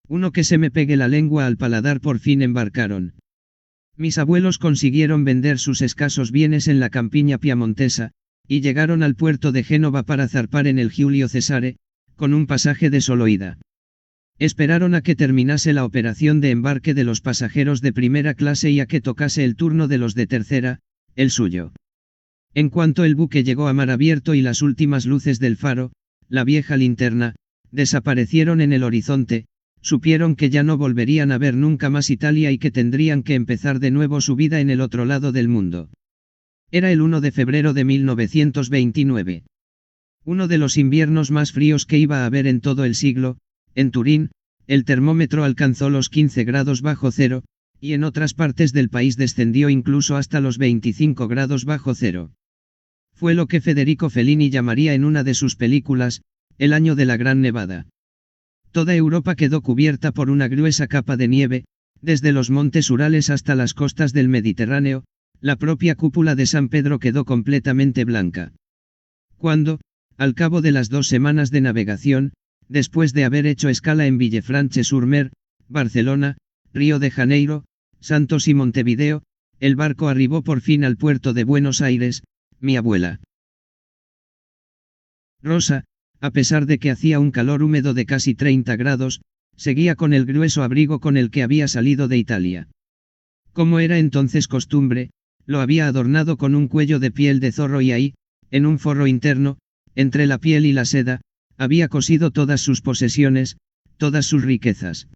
Uno que se me pegue la lengua al paladar. Por fin embarcaron. Mis abuelos consiguieron vender sus escasos bienes en la campiña piamontesa, y llegaron al puerto de Génova para zarpar en el Giulio Cesare, con un pasaje de solo ida. Esperaron a que terminase la operación de embarque de los pasajeros de primera clase y a que tocase el turno de los de tercera, el suyo. En cuanto el buque llegó a mar abierto y las últimas luces del faro, la vieja linterna, desaparecieron en el horizonte, supieron que ya no volverían a ver nunca más Italia y que tendrían que empezar de nuevo su vida en el otro lado del mundo. Era el 1 de febrero de 1929. Uno de los inviernos más fríos que iba a haber en todo el siglo. En Turín, el termómetro alcanzó los 15 grados bajo cero, y en otras partes del país descendió incluso hasta los 25 grados bajo cero. Fue lo que Federico Fellini llamaría en una de sus películas, el año de la Gran Nevada. Toda Europa quedó cubierta por una gruesa capa de nieve, desde los montes Urales hasta las costas del Mediterráneo. La propia cúpula de San Pedro quedó completamente blanca. Cuando, al cabo de las 2 semanas de navegación, después de haber hecho escala en Villefranche-sur-Mer, Barcelona, Río de Janeiro, Santos y Montevideo, el barco arribó por fin al puerto de Buenos Aires. Mi abuela Rosa, a pesar de que hacía un calor húmedo de casi 30 grados, seguía con el grueso abrigo con el que había salido de Italia. Como era entonces costumbre, lo había adornado con un cuello de piel de zorro y ahí, en un forro interno, entre la piel y la seda, había cosido todas sus posesiones, todas sus riquezas.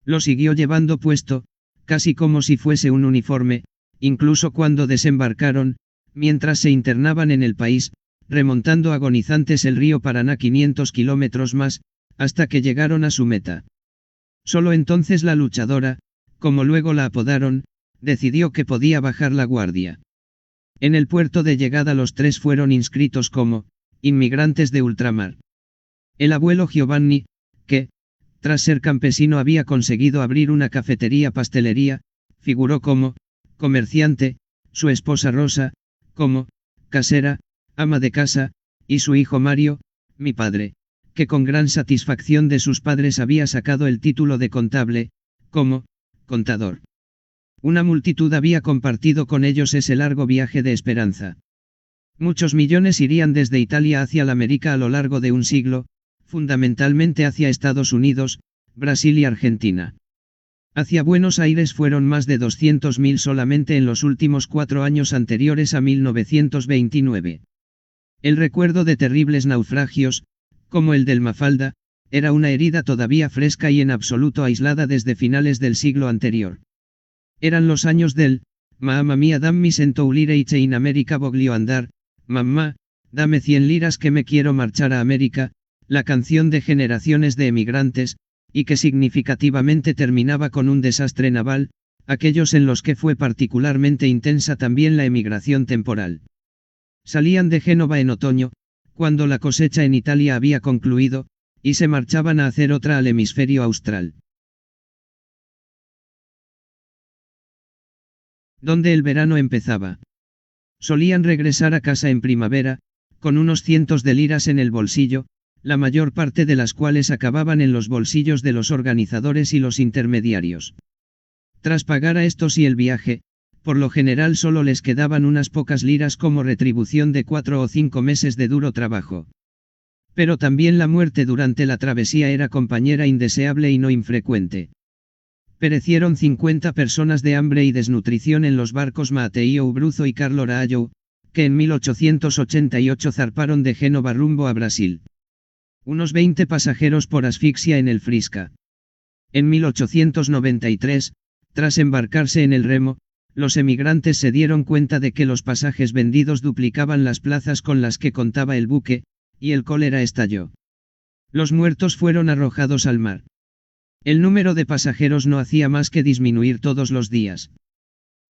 Lo siguió llevando puesto, casi como si fuese un uniforme, incluso cuando desembarcaron, mientras se internaban en el país, remontando agonizantes el río Paraná 500 kilómetros más, hasta que llegaron a su meta. Solo entonces la luchadora, como luego la apodaron, decidió que podía bajar la guardia. En el puerto de llegada los 3 fueron inscritos como inmigrantes de ultramar. El abuelo Giovanni, que, tras ser campesino había conseguido abrir una cafetería-pastelería, figuró como comerciante, su esposa Rosa, como casera, ama de casa, y su hijo Mario, mi padre, que con gran satisfacción de sus padres había sacado el título de contable, como contador. Una multitud había compartido con ellos ese largo viaje de esperanza. Muchos millones irían desde Italia hacia la América a lo largo de un siglo, fundamentalmente hacia Estados Unidos, Brasil y Argentina. Hacia Buenos Aires fueron más de 200.000 solamente en los últimos 4 años anteriores a 1929. El recuerdo de terribles naufragios, como el del Mafalda, era una herida todavía fresca y en absoluto aislada desde finales del siglo anterior. Eran los años del «Mamma mia dammi 100 lire in America voglio andar», «Mamá, dame 100 liras que me quiero marchar a América», la canción de generaciones de emigrantes, y que significativamente terminaba con un desastre naval, aquellos en los que fue particularmente intensa también la emigración temporal. Salían de Génova en otoño, cuando la cosecha en Italia había concluido, y se marchaban a hacer otra al hemisferio austral, donde el verano empezaba. Solían regresar a casa en primavera, con unos cientos de liras en el bolsillo, la mayor parte de las cuales acababan en los bolsillos de los organizadores y los intermediarios. Tras pagar a estos y el viaje, por lo general solo les quedaban unas pocas liras como retribución de 4 o 5 meses de duro trabajo. Pero también la muerte durante la travesía era compañera indeseable y no infrecuente. Perecieron 50 personas de hambre y desnutrición en los barcos Mateio Ubruzo y Carlo Raggio, que en 1888 zarparon de Génova rumbo a Brasil. Unos 20 pasajeros por asfixia en el Frisca. En 1893, tras embarcarse en el Remo, los emigrantes se dieron cuenta de que los pasajes vendidos duplicaban las plazas con las que contaba el buque, y el cólera estalló. Los muertos fueron arrojados al mar. El número de pasajeros no hacía más que disminuir todos los días.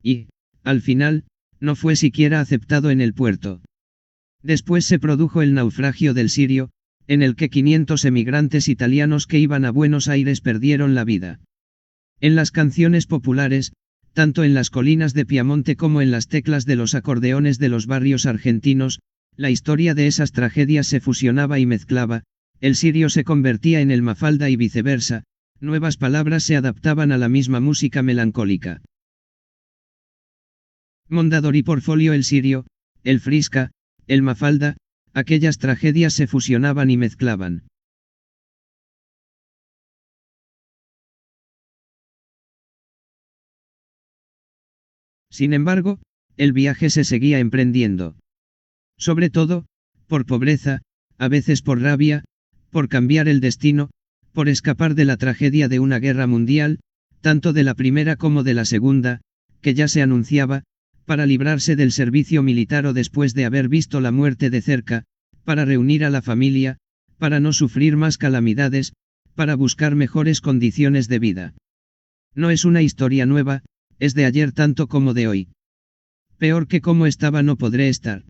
Y, al final, no fue siquiera aceptado en el puerto. Después se produjo el naufragio del Sirio, en el que 500 emigrantes italianos que iban a Buenos Aires perdieron la vida. En las canciones populares, tanto en las colinas de Piamonte como en las teclas de los acordeones de los barrios argentinos, la historia de esas tragedias se fusionaba y mezclaba, el Sirio se convertía en el Mafalda y viceversa, nuevas palabras se adaptaban a la misma música melancólica. Mondadori Portfolio el Sirio, el Frisca, el Mafalda, aquellas tragedias se fusionaban y mezclaban. Sin embargo, el viaje se seguía emprendiendo. Sobre todo, por pobreza, a veces por rabia, por cambiar el destino, por escapar de la tragedia de una guerra mundial, tanto de la primera como de la segunda, que ya se anunciaba, para librarse del servicio militar o después de haber visto la muerte de cerca, para reunir a la familia, para no sufrir más calamidades, para buscar mejores condiciones de vida. No es una historia nueva, es de ayer tanto como de hoy. Peor que como estaba no podré estar.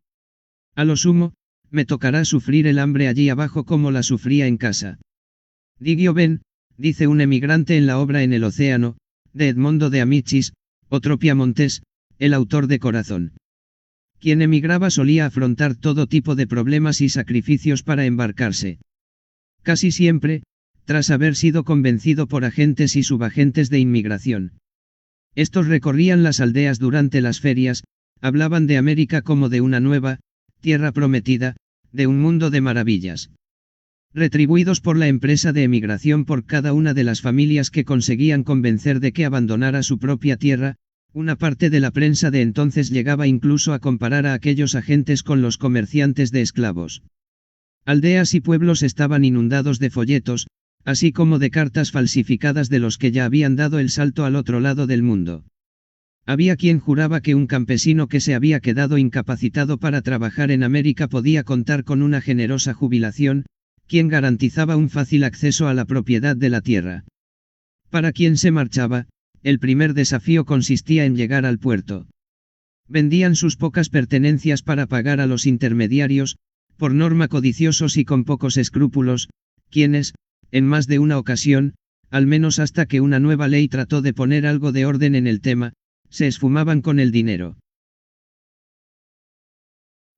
A lo sumo, me tocará sufrir el hambre allí abajo como la sufría en casa. Digio ben, dice un emigrante en la obra En el océano, de Edmondo de Amicis, otro piamontés, el autor de Corazón. Quien emigraba solía afrontar todo tipo de problemas y sacrificios para embarcarse. Casi siempre, tras haber sido convencido por agentes y subagentes de inmigración. Estos recorrían las aldeas durante las ferias, hablaban de América como de una nueva, tierra prometida, de un mundo de maravillas. Retribuidos por la empresa de emigración por cada una de las familias que conseguían convencer de que abandonara su propia tierra, una parte de la prensa de entonces llegaba incluso a comparar a aquellos agentes con los comerciantes de esclavos. Aldeas y pueblos estaban inundados de folletos, así como de cartas falsificadas de los que ya habían dado el salto al otro lado del mundo. Había quien juraba que un campesino que se había quedado incapacitado para trabajar en América podía contar con una generosa jubilación, quien garantizaba un fácil acceso a la propiedad de la tierra. Para quien se marchaba, el primer desafío consistía en llegar al puerto. Vendían sus pocas pertenencias para pagar a los intermediarios, por norma codiciosos y con pocos escrúpulos, quienes, en más de una ocasión, al menos hasta que una nueva ley trató de poner algo de orden en el tema, se esfumaban con el dinero.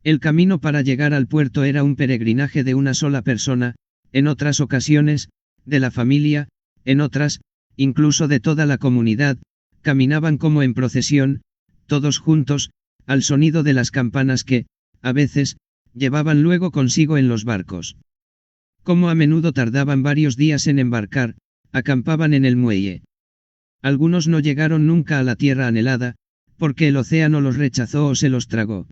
El camino para llegar al puerto era un peregrinaje de una sola persona, en otras ocasiones, de la familia, en otras, incluso de toda la comunidad, caminaban como en procesión, todos juntos, al sonido de las campanas que, a veces, llevaban luego consigo en los barcos. Como a menudo tardaban varios días en embarcar, acampaban en el muelle. Algunos no llegaron nunca a la tierra anhelada, porque el océano los rechazó o se los tragó.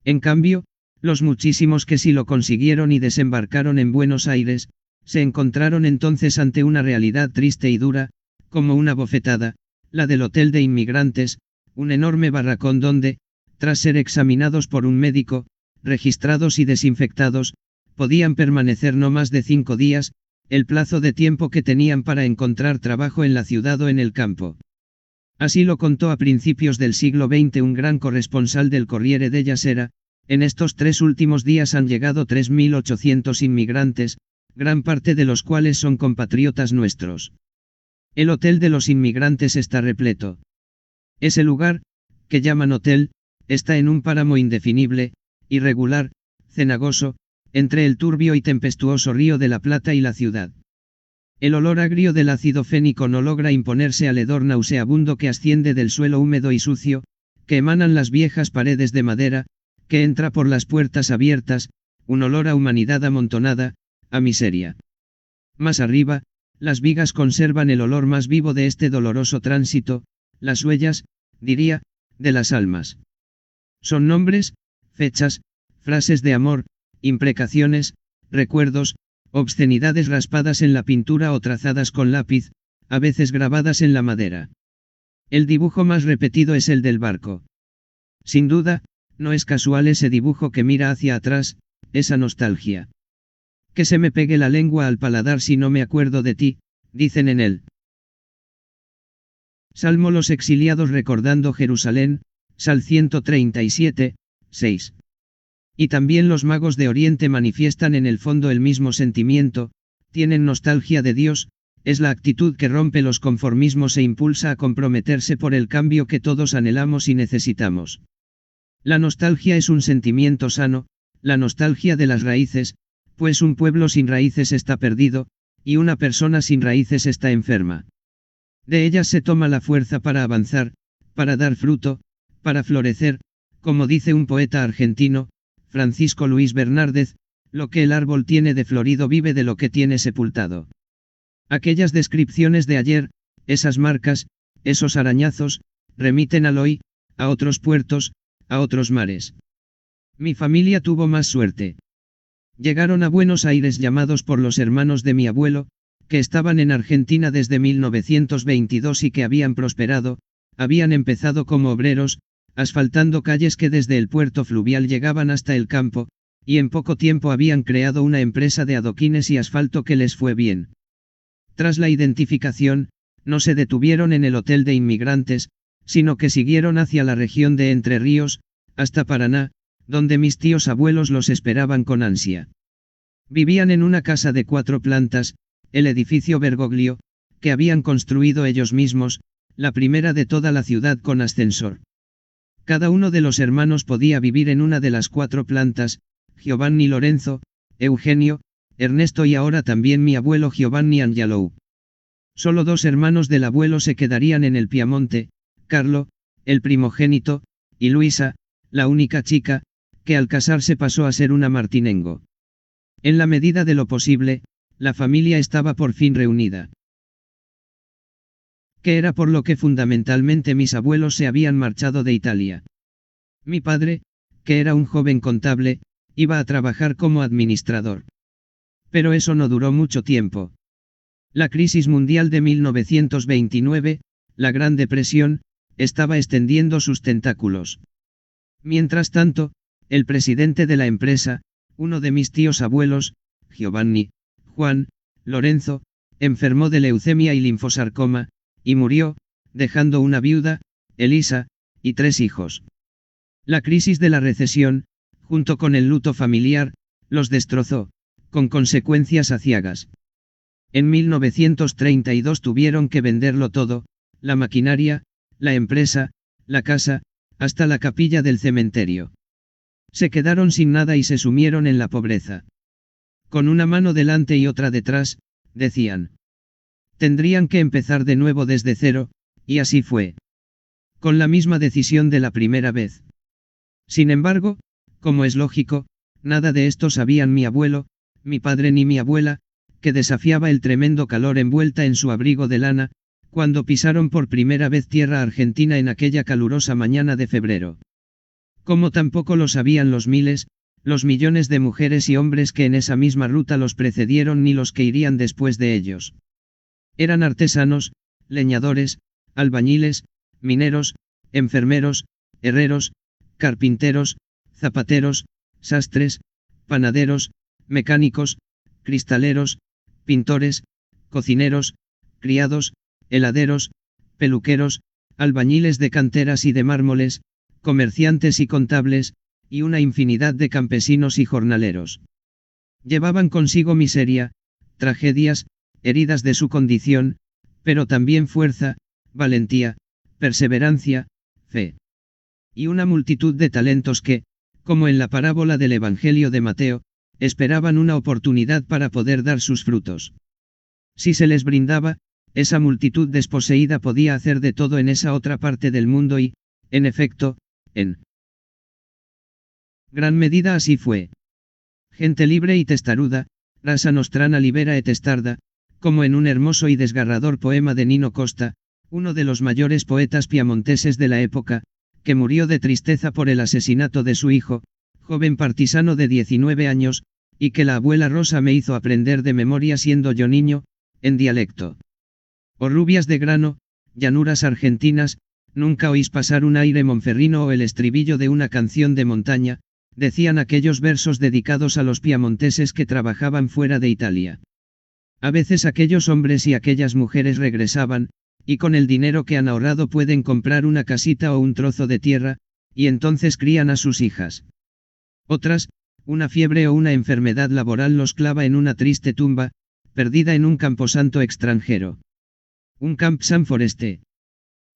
En cambio, los muchísimos que sí lo consiguieron y desembarcaron en Buenos Aires, se encontraron entonces ante una realidad triste y dura, como una bofetada, la del hotel de inmigrantes, un enorme barracón donde, tras ser examinados por un médico, registrados y desinfectados, podían permanecer no más de 5 días, el plazo de tiempo que tenían para encontrar trabajo en la ciudad o en el campo. Así lo contó a principios del siglo XX un gran corresponsal del Corriere della Sera: en estos 3 últimos días han llegado 3.800 inmigrantes, gran parte de los cuales son compatriotas nuestros. El hotel de los inmigrantes está repleto. Ese lugar, que llaman hotel, está en un páramo indefinible, irregular, cenagoso, entre el turbio y tempestuoso río de la Plata y la ciudad. El olor agrio del ácido fénico no logra imponerse al hedor nauseabundo que asciende del suelo húmedo y sucio, que emanan las viejas paredes de madera, que entra por las puertas abiertas, un olor a humanidad amontonada, a miseria. Más arriba, las vigas conservan el olor más vivo de este doloroso tránsito, las huellas, diría, de las almas. Son nombres, fechas, frases de amor, imprecaciones, recuerdos, obscenidades raspadas en la pintura o trazadas con lápiz, a veces grabadas en la madera. El dibujo más repetido es el del barco. Sin duda, no es casual ese dibujo que mira hacia atrás, esa nostalgia. Que se me pegue la lengua al paladar si no me acuerdo de ti, dicen en él. Salmo los exiliados recordando Jerusalén, Sal 137, 6. Y también los magos de Oriente manifiestan en el fondo el mismo sentimiento, tienen nostalgia de Dios, es la actitud que rompe los conformismos e impulsa a comprometerse por el cambio que todos anhelamos y necesitamos. La nostalgia es un sentimiento sano, la nostalgia de las raíces, pues un pueblo sin raíces está perdido, y una persona sin raíces está enferma. De ellas se toma la fuerza para avanzar, para dar fruto, para florecer, como dice un poeta argentino, Francisco Luis Bernárdez, lo que el árbol tiene de florido vive de lo que tiene sepultado. Aquellas descripciones de ayer, esas marcas, esos arañazos, remiten al hoy, a otros puertos, a otros mares. Mi familia tuvo más suerte. Llegaron a Buenos Aires llamados por los hermanos de mi abuelo, que estaban en Argentina desde 1922 y que habían prosperado, habían empezado como obreros, asfaltando calles que desde el puerto fluvial llegaban hasta el campo, y en poco tiempo habían creado una empresa de adoquines y asfalto que les fue bien. Tras la identificación, no se detuvieron en el hotel de inmigrantes, sino que siguieron hacia la región de Entre Ríos, hasta Paraná, donde mis tíos abuelos los esperaban con ansia. Vivían en una casa de 4 plantas, el edificio Bergoglio, que habían construido ellos mismos, la primera de toda la ciudad con ascensor. Cada uno de los hermanos podía vivir en una de las 4 plantas, Giovanni Lorenzo, Eugenio, Ernesto y ahora también mi abuelo Giovanni Angelou. Solo 2 hermanos del abuelo se quedarían en el Piamonte, Carlo, el primogénito, y Luisa, la única chica, que al casarse pasó a ser una Martinengo. En la medida de lo posible, la familia estaba por fin reunida. Que era por lo que fundamentalmente mis abuelos se habían marchado de Italia. Mi padre, que era un joven contable, iba a trabajar como administrador. Pero eso no duró mucho tiempo. La crisis mundial de 1929, la Gran Depresión, estaba extendiendo sus tentáculos. Mientras tanto, el presidente de la empresa, uno de mis tíos abuelos, Giovanni, Juan, Lorenzo, enfermó de leucemia y linfosarcoma, y murió, dejando una viuda, Elisa, y 3 hijos. La crisis de la recesión, junto con el luto familiar, los destrozó, con consecuencias aciagas. En 1932 tuvieron que venderlo todo, la maquinaria, la empresa, la casa, hasta la capilla del cementerio. Se quedaron sin nada y se sumieron en la pobreza. Con una mano delante y otra detrás, decían. Tendrían que empezar de nuevo desde cero, y así fue. Con la misma decisión de la primera vez. Sin embargo, como es lógico, nada de esto sabían mi abuelo, mi padre ni mi abuela, que desafiaba el tremendo calor envuelta en su abrigo de lana, cuando pisaron por primera vez tierra argentina en aquella calurosa mañana de febrero. Como tampoco lo sabían los miles, los millones de mujeres y hombres que en esa misma ruta los precedieron ni los que irían después de ellos. Eran artesanos, leñadores, albañiles, mineros, enfermeros, herreros, carpinteros, zapateros, sastres, panaderos, mecánicos, cristaleros, pintores, cocineros, criados, heladeros, peluqueros, albañiles de canteras y de mármoles, comerciantes y contables, y una infinidad de campesinos y jornaleros. Llevaban consigo miseria, tragedias, heridas de su condición, pero también fuerza, valentía, perseverancia, fe. Y una multitud de talentos que, como en la parábola del Evangelio de Mateo, esperaban una oportunidad para poder dar sus frutos. Si se les brindaba, esa multitud desposeída podía hacer de todo en esa otra parte del mundo y, en efecto, en gran medida así fue. Gente libre y testaruda, rasa nostrana libera et testarda, como en un hermoso y desgarrador poema de Nino Costa, uno de los mayores poetas piamonteses de la época, que murió de tristeza por el asesinato de su hijo, joven partisano de 19 años, y que la abuela Rosa me hizo aprender de memoria siendo yo niño, en dialecto. O rubias de grano, llanuras argentinas, nunca oís pasar un aire monferrino o el estribillo de una canción de montaña, decían aquellos versos dedicados a los piamonteses que trabajaban fuera de Italia. A veces aquellos hombres y aquellas mujeres regresaban, y con el dinero que han ahorrado pueden comprar una casita o un trozo de tierra, y entonces crían a sus hijas. Otras, una fiebre o una enfermedad laboral los clava en una triste tumba, perdida en un camposanto extranjero. Un Camp San Foreste.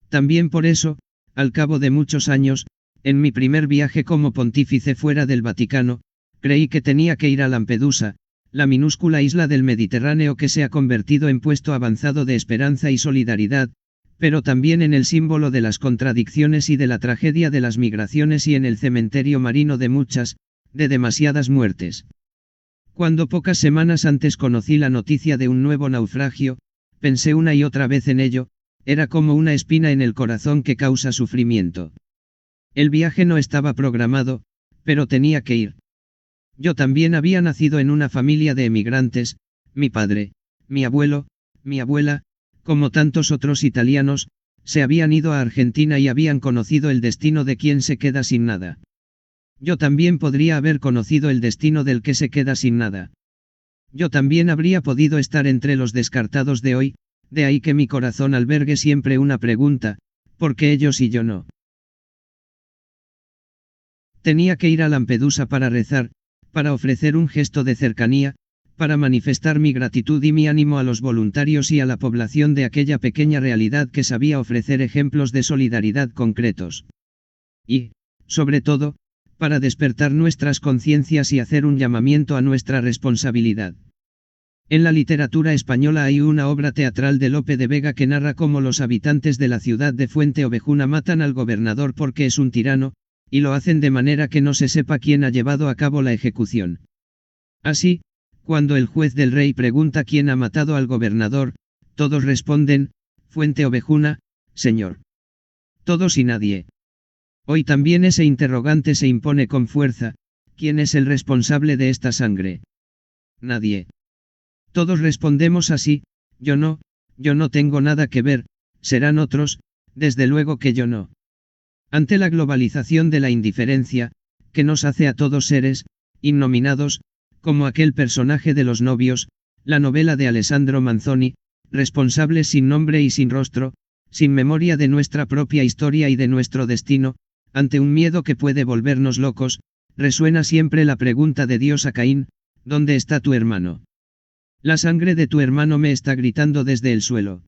También por eso, al cabo de muchos años, en mi primer viaje como pontífice fuera del Vaticano, creí que tenía que ir a Lampedusa, la minúscula isla del Mediterráneo que se ha convertido en puesto avanzado de esperanza y solidaridad, pero también en el símbolo de las contradicciones y de la tragedia de las migraciones y en el cementerio marino de muchas, de demasiadas muertes. Cuando pocas semanas antes conocí la noticia de un nuevo naufragio, pensé una y otra vez en ello, era como una espina en el corazón que causa sufrimiento. El viaje no estaba programado, pero tenía que ir. Yo también había nacido en una familia de emigrantes, mi padre, mi abuelo, mi abuela, como tantos otros italianos, se habían ido a Argentina y habían conocido el destino de quien se queda sin nada. Yo también podría haber conocido el destino del que se queda sin nada. Yo también habría podido estar entre los descartados de hoy, de ahí que mi corazón albergue siempre una pregunta, ¿por qué ellos y yo no? Tenía que ir a Lampedusa para rezar, para ofrecer un gesto de cercanía, para manifestar mi gratitud y mi ánimo a los voluntarios y a la población de aquella pequeña realidad que sabía ofrecer ejemplos de solidaridad concretos. Y, sobre todo, para despertar nuestras conciencias y hacer un llamamiento a nuestra responsabilidad. En la literatura española hay una obra teatral de Lope de Vega que narra cómo los habitantes de la ciudad de Fuente Ovejuna matan al gobernador porque es un tirano, y lo hacen de manera que no se sepa quién ha llevado a cabo la ejecución. Así, cuando el juez del rey pregunta quién ha matado al gobernador, todos responden, Fuente Ovejuna, señor. Todos y nadie. Hoy también ese interrogante se impone con fuerza, ¿quién es el responsable de esta sangre? Nadie. Todos respondemos así, yo no tengo nada que ver, serán otros, desde luego que yo no. Ante la globalización de la indiferencia, que nos hace a todos seres, innominados, como aquel personaje de Los novios, la novela de Alessandro Manzoni, responsables sin nombre y sin rostro, sin memoria de nuestra propia historia y de nuestro destino, ante un miedo que puede volvernos locos, resuena siempre la pregunta de Dios a Caín, ¿dónde está tu hermano? La sangre de tu hermano me está gritando desde el suelo.